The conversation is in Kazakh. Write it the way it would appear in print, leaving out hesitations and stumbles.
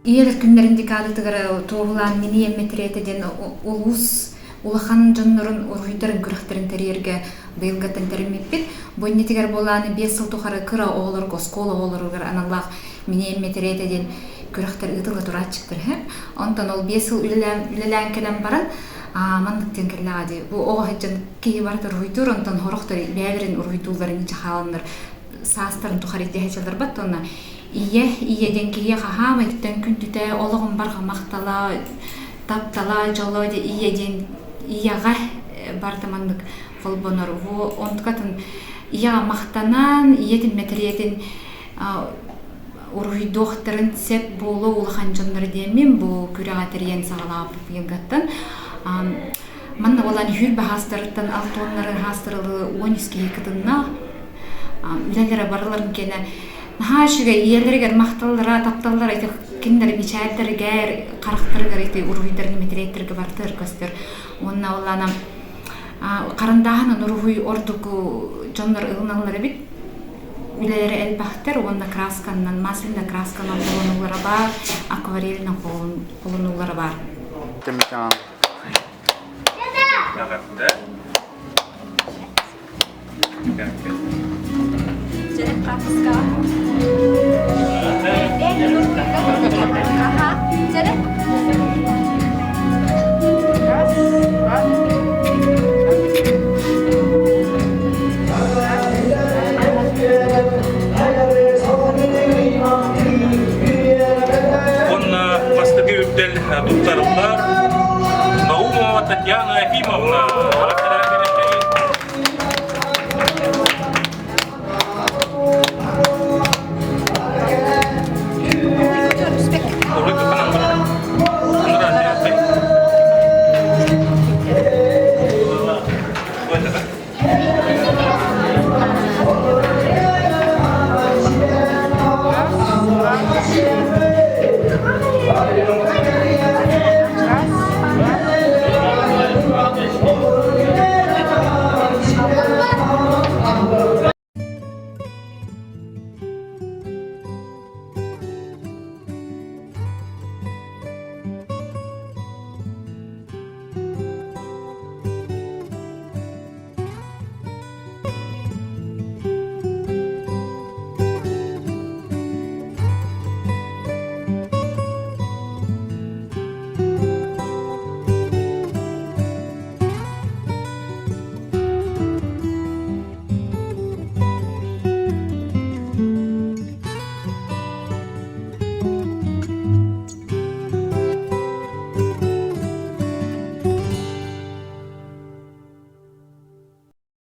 иелер күннәрендә кадытыгара тоğulan мини эмметретеден улус улахан жоннорун ургуйдарын күрәхтерин терерге быйылгатын термеппит. Боннетигер боланы 5 жыл тухары кыра оğolorgo школа оğolorugар аналлах мини эмметретеден күрәхтер ытылы турачыктыр. Онтон ол 5 жыл үлелән келен баран мандыктен келлади. Бу оğahjан кии бартыр ургуйдур онтон хорохтор бәлерин ургуйдууларын чахалыныр саастарын тухары дехечелер баттона ие денкие хахама иттен күнтүтэ ологун барга мактала таптала жолоде ияга бартамандык колбонор во онткатын ия мактанан иетин метриетин ургуйдохтарын сеп болу улахан жоннор демен бу күрага терен сагалап йыгаттан манна болан хүл бахастыртан алтоннары хастырылы 12 кытынна үлелере барларын кене Нахашыга иелерге макталлара тапталлар айтып киндер бичәлдергә карактыргар ите ургуйдырны метреттерге бартыр көстер. Онна уллана карындагын ургуй ордуку жоннор ылналары бит. Үлелере элбахтер онда красканнан маслина красканан колонулары бар, акварельнан колонулары бар. Темикан. Jadi praktis kah?